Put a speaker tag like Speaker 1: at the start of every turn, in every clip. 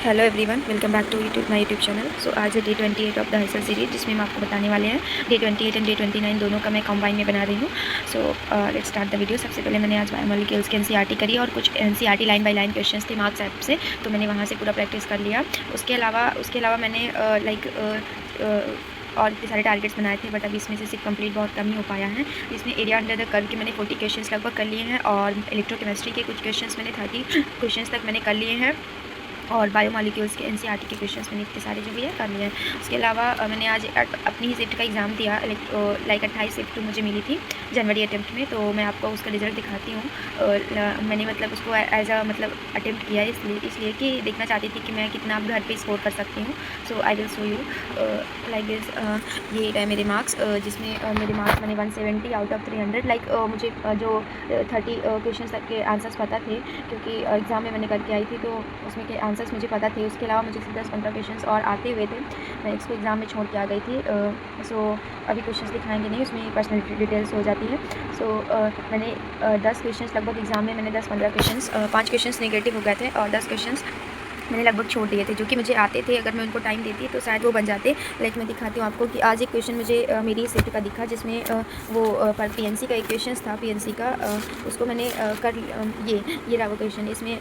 Speaker 1: Hello everyone, welcome back to my YouTube channel. So आज है day 28 of the hustle series, जिसमें मैं आपको बताने वाले हैं डे 28 एंड डे 29 दोनों का मैं कंबाइन में बना रही हूँ। So let's start the video. सबसे पहले मैंने आज बायोमोलिक्यूल्स की एनसीईआरटी करी और कुछ NCERT line by line questions थे मार्क्स ऐप से, तो मैंने वहाँ से पूरा प्रैक्टिस कर लिया। उसके अलावा मैंने और इतने सारे टारगेट्स बनाए थे, बट अभी इसमें से सिर्फ कंप्लीट बहुत कम ही हो पाया है। इसमें एरिया अंडर द कर्व के मैंने 40 क्वेश्चंस लगभग कर लिए हैं, और इलेक्ट्रोकेमिस्ट्री के कुछ क्वेश्चंस मैंने 30 क्वेश्चंस तक मैंने कर लिए हैं, और बायोमोलिक्यूल्स के एनसीईआरटी के क्वेश्चंस मैंने इतने सारे जो भी है कर लिए हैं। उसके अलावा मैंने आज अपनी ही शिफ्ट का एग्ज़ाम दिया, लाइक 28 शिफ्ट मुझे मिली थी जनवरी अटेम्प्ट में, तो मैं आपको उसका रिज़ल्ट दिखाती हूँ। मैंने मतलब उसको एज अ अटेम्प्ट किया है, इसलिए कि देखना चाहती थी कि मैं कितना घर पे स्कोर कर सकती हूँ। So I will show you like this. ये है मेरे मार्क्स, जिसमें मेरे मार्क्स मैंने 170 आउट ऑफ 300। लाइक मुझे जो 30 क्वेश्चन तक के आंसर्स पता थे, क्योंकि एग्ज़ाम में मैंने करके आई थी, तो उसमें के आंसर्स मुझे पता थे। उसके अलावा मुझे 10-15 क्वेश्चंस और आते हुए थे, मैं इसको एग्ज़ाम में छोड़ के आ गई थी। सो अभी क्वेश्चंस दिखाएंगे नहीं, उसमें पर्सनल डिटेल्स हो जाती है। सो मैंने 10 क्वेश्चंस लगभग एग्ज़ाम में मैंने 10-15 क्वेश्चंस, 5 क्वेश्चंस नेगेटिव हो गए थे, और 10 क्वेश्चंस मैंने लगभग छोड़ दिए थे जो कि मुझे आते थे। अगर मैं उनको टाइम देती तो शायद वो बन जाते। लाइक मैं दिखाती हूँ आपको कि आज एक क्वेश्चन मुझे मेरी शिफ्ट का दिखा, जिसमें वो पर पीएनसी का एक क्वेश्चन था, पीएनसी का उसको मैंने ये रहा वो क्वेश्चन। इसमें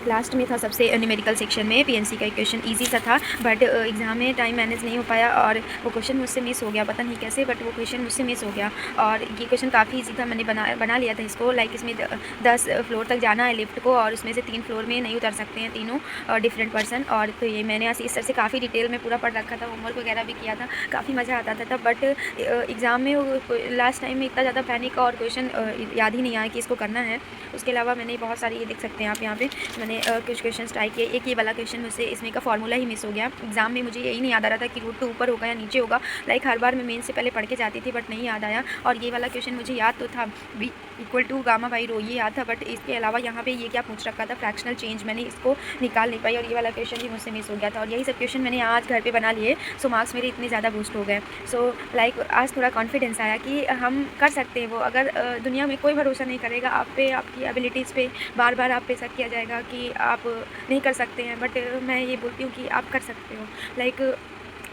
Speaker 1: लास्ट में था सबसे न्यूमेरिकल सेक्शन में पीएनसी का एक क्वेश्चन ईजी सा था, बट एग्ज़ाम में टाइम मैनेज नहीं हो पाया और वो क्वेश्चन मुझसे मिस हो गया, पता नहीं कैसे, बट वो क्वेश्चन मुझसे मिस हो गया। और ये क्वेश्चन काफ़ी ईजी था, मैंने बना लिया था इसको। लाइक इसमें 10 फ्लोर तक जाना है लिफ्ट को, और उसमें से 3 फ्लोर में नहीं उतर सकते हैं तीनों डिफरेंट पर्सन। और तो ये मैंने इस तरह से काफ़ी डिटेल में पूरा पढ़ रखा था, होमवर्क वगैरह भी किया था, काफ़ी मज़ा आता था तब। बट एग्ज़ाम में लास्ट टाइम में इतना ज़्यादा पैनिक और क्वेश्चन याद ही नहीं आया कि इसको करना है। उसके अलावा मैंने बहुत सारी, ये देख सकते हैं आप यहाँ पे, मैंने कुछ क्वेश्चन ट्राई किए। एक ये वाला क्वेश्चन मुझसे इसमें का फॉर्मूला ही मिस हो गया एग्ज़ाम में, मुझे यही नहीं याद आ रहा था कि रूट 2 ऊपर होगा या नीचे होगा। लाइक हर बार मैं मेन से पहले पढ़ के जाती थी, बट नहीं याद आया। और ये वाला क्वेश्चन मुझे याद तो था, B equal to gamma by rho, ये याद था, बट इसके अलावा यहाँ पे ये क्या पूछ रखा था, फ्रैक्शनल चेंज, मैंने इसको निकाल नहीं पाई, और ये वाला क्वेश्चन भी मुझसे मिस हो गया था। और यही सब क्वेश्चन मैंने आज घर पे बना लिए, सो मार्क्स मेरे इतने ज़्यादा बूस्ट हो गए। सो लाइक आज थोड़ा कॉन्फिडेंस आया कि हम कर सकते हैं वो। अगर दुनिया में कोई भरोसा नहीं करेगा आप पे, आपकी एबिलिटीज़ पे, बार बार आप पे शक किया जाएगा कि आप नहीं कर सकते हैं, बट मैं ये बोलती हूँ कि आप कर सकते हो। लाइक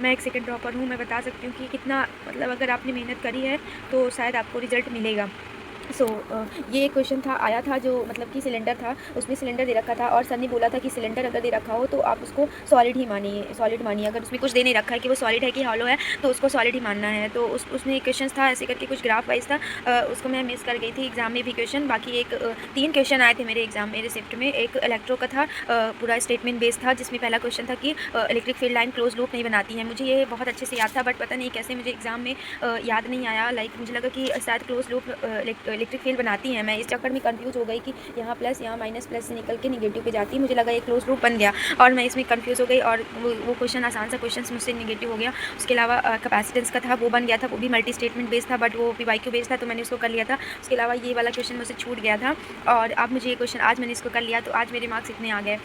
Speaker 1: मैं एक सेकंड ड्रॉपर हूँ, मैं बता सकती हूँ कि कितना, मतलब अगर आपने मेहनत करी है तो शायद आपको रिजल्ट मिलेगा। सो ये क्वेश्चन था, आया था, जो मतलब कि सिलेंडर था, उसमें सिलेंडर दे रखा था, और सर ने बोला था कि सिलेंडर अगर दे रखा हो तो आप उसको सॉलिड ही मानिए, सॉलिड मानिए। अगर उसमें कुछ दे नहीं रखा है कि वो सॉलिड है कि हॉलो है, तो उसको सॉलिड ही मानना है। तो उसमें एक क्वेश्चन था ऐसे करके, कुछ ग्राफ वाइज था, उसको मैं मिस कर गई थी एग्जाम में भी क्वेश्चन। बाकी 3 क्वेश्चन आए थे मेरे एग्जाम, मेरे शिफ्ट में। एक इलेक्ट्रो का था, पूरा स्टेटमेंट बेस्ड था, जिसमें पहला क्वेश्चन था कि electric field line close loop नहीं बनाती है। मुझे ये बहुत अच्छे से याद था, बट पता नहीं कैसे मुझे एग्जाम में याद नहीं आया। लाइक मुझे लगा कि शायद क्लोज लूप इलेक्ट्रिक फील्ड बनाती है। मैं इस चक्कर में कंफ्यूज हो गई कि यहाँ प्लस, यहाँ माइनस, प्लस से निकल के निगेटिव पे जाती है। मुझे लगा ये क्लोज लूप बन गया, और मैं इसमें कंफ्यूज हो गई, और वो क्वेश्चन, आसान सा क्वेश्चन मुझसे निगेटिव हो गया। उसके अलावा कैपेसिटेंस का था, वो बन गया था, वो भी मल्टी स्टेटमेंट बेस्ड था, बट वो PYQ बेस्ड था, तो मैंने उसको कर लिया था। उसके अलावा ये वाला क्वेश्चन मुझसे छूट गया था, और अब मुझे ये क्वेश्चन आज मैंने इसको कर लिया, तो आज मेरे मार्क्स इतने आ गए।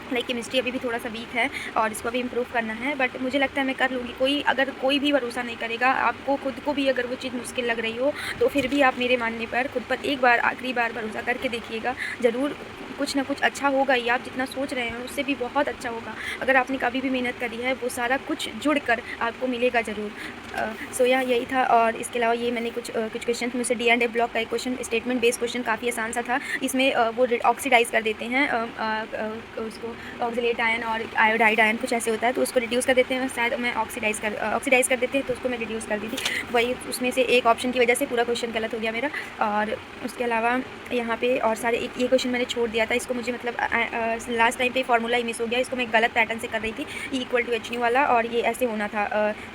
Speaker 1: लाइक केमिस्ट्री अभी भी थोड़ा सा वीक है, और इसको भी इम्प्रूव करना है, बट मुझे लगता है मैं कर लूँगी। अगर कोई भी भरोसा नहीं करेगा, आपको खुद को भी अगर वो चीज़ मुश्किल लग रही हो, तो फिर भी आप मेरे मानने पर खुद पर एक बार, आखिरी बार भरोसा करके देखिएगा, ज़रूर कुछ ना कुछ अच्छा होगा ही। आप जितना सोच रहे हैं उससे भी बहुत अच्छा होगा। अगर आपने कभी भी मेहनत करी है, वो सारा कुछ जुड़ कर आपको मिलेगा ज़रूर। सो यही था। और इसके अलावा ये मैंने कुछ क्वेश्चन मुझसे D&F ब्लॉक का एक क्वेश्चन, स्टेटमेंट बेस्ड क्वेश्चन, काफ़ी आसान सा था। इसमें वो ऑक्सीडाइज़ कर देते हैं उसको, ऑक्सीलेट आयन और आयोडाइड आयन कुछ ऐसे होता है, तो उसको रिड्यूस कर देते हैं। शायद मैं ऑक्सीडाइज़ कर देते हैं, तो उसको मैं रिड्यूस कर दी थी। वही उसमें से एक ऑप्शन की वजह से पूरा क्वेश्चन गलत हो गया मेरा। और उसके अलावा यहाँ पे और सारे, एक ये क्वेश्चन मैंने छोड़ दिया था, इसको मुझे मतलब लास्ट टाइम पे फॉर्मूला ही मिस हो गया। इसको मैं गलत पैटर्न से कर रही थी, E=Hnu वाला, और ये ऐसे होना था,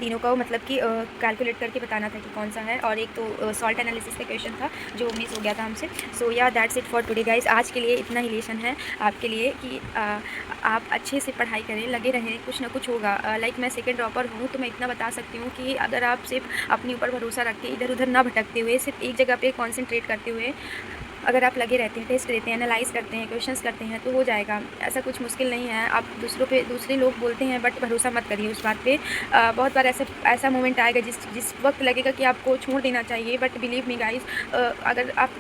Speaker 1: तीनों का मतलब कि कैलकुलेट करके बताना था कि कौन सा है। और एक तो सॉल्ट एनालिसिस का क्वेश्चन था जो मिस हो गया था हमसे। सो या that's it for today guys. आज के लिए इतना ही लेसन है आपके लिए कि आप अच्छे से पढ़ाई करें, लगे रहें, कुछ ना कुछ होगा। लाइक मैं सेकंड ड्रॉपर हूँ, तो मैं इतना बता सकती हूँ कि अगर आप सिर्फ अपने ऊपर भरोसा रख के, इधर उधर ना भटकते हुए, सिर्फ एक जगह पे कॉन्सेंट्रेट करते हुए अगर आप लगे रहते हैं, टेस्ट देते हैं, एनालाइज़ करते हैं, क्वेश्चंस करते हैं तो हो जाएगा। ऐसा कुछ मुश्किल नहीं है। आप दूसरे लोग बोलते हैं बट भरोसा मत करिए उस बात पे। बहुत बार ऐसा मोमेंट आएगा जिस वक़्त लगेगा कि आपको छोड़ देना चाहिए, बट बिलीव मी गाइज़, अगर आप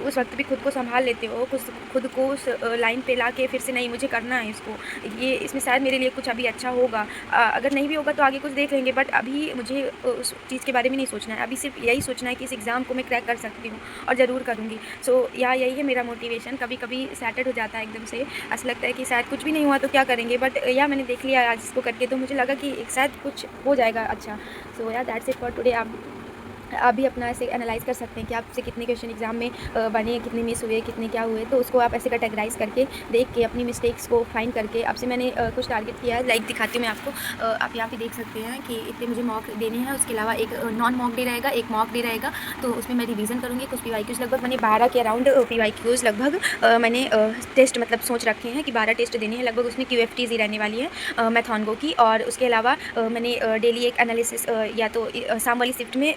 Speaker 1: उस वक़्त भी खुद को सँभाल लेते हो, खुद को उस लाइन पे लाके फिर से नहीं मुझे करना है इसको, ये इसमें शायद मेरे लिए कुछ अभी अच्छा होगा। अगर नहीं भी होगा तो आगे कुछ देख लेंगे, बट अभी मुझे उस चीज़ के बारे में नहीं सोचना है। अभी सिर्फ यही सोचना है कि इस एग्ज़ाम को मैं क्रैक कर सकती हूँ और ज़रूर करूँगी। सो यही है मेरा मोटिवेशन। कभी-कभी सैटरड हो जाता है एकदम से, ऐसा लगता है कि शायद कुछ भी नहीं हुआ तो क्या करेंगे, बट मैंने देख लिया आज इसको करके, तो मुझे लगा कि शायद कुछ हो जाएगा अच्छा। So that's it for today. आप भी अपना ऐसे एनालाइज़ कर सकते हैं कि आपसे कितने क्वेश्चन एग्ज़ाम में बने, कितने मिस हुए, कितने क्या हुए, तो उसको आप ऐसे कैटेगराइज़ करके देख के अपनी मिस्टेक्स को फाइंड करके आपसे मैंने कुछ टारगेट किया है। लाइक दिखाती हूँ मैं आपको। आप यहाँ पे देख सकते हैं कि इतने मुझे मॉक देने हैं, उसके अलावा एक नॉन मॉक डे रहेगा, एक मॉक डे रहेगा, तो उसमें मैं रिवीजन करूँगी। कुछ पीवाईक्यूज़ लगभग मैंने 12 के अराउंड पीवाईक्यूज़ लगभग मैंने टेस्ट मतलब सोच रखे हैं कि 12 टेस्ट देने हैं लगभग। उसमें क्यूएफटीज़ ही रहने वाली है मैथॉनगो की। और उसके अलावा मैंने डेली एक एनालिसिस या तो शाम वाली शिफ्ट में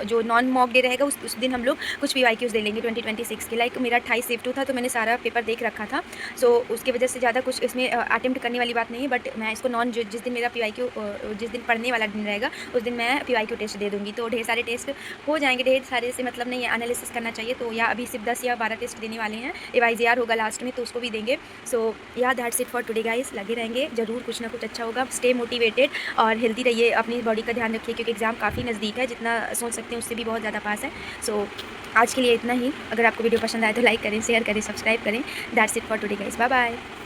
Speaker 1: जो नॉन मॉक डे रहेगा उस दिन हम लोग कुछ पीवाईक्यूज़ दे लेंगे 2026 के। लाइक मेरा 28 शिफ्ट था तो मैंने सारा पेपर देख रखा था। सो उसकी वजह से ज़्यादा कुछ इसमें अटेम्प्ट करने वाली बात नहीं है, बट मैं इसको जिस दिन मेरा पीवाईक्यू जिस दिन पढ़ने वाला दिन रहेगा उस दिन मैं पीवाईक्यू टेस्ट दे दूँगी। तो ढेर सारे टेस्ट हो जाएंगे, ढेर सारे से मतलब नहीं है, एनालिसिस करना चाहिए। तो या अभी सिर्फ 10 या 12 टेस्ट देने वाले हैं। एवाईजीआर होगा लास्ट में तो उसको भी देंगे। So that's it for today guys. लगे रहेंगे, ज़रूर कुछ ना कुछ अच्छा होगा। स्टे मोटिवेटेड और हेल्दी रहिए, अपनी बॉडी का ध्यान रखिए क्योंकि एग्ज़ाम काफ़ी नज़दीक है, जितना सोच सकते हैं उससे भी बहुत ज़्यादा पास है। सो आज के लिए इतना ही। अगर आपको वीडियो पसंद आए तो लाइक करें, शेयर करें, सब्सक्राइब करें। That's it for today guys. Bye bye.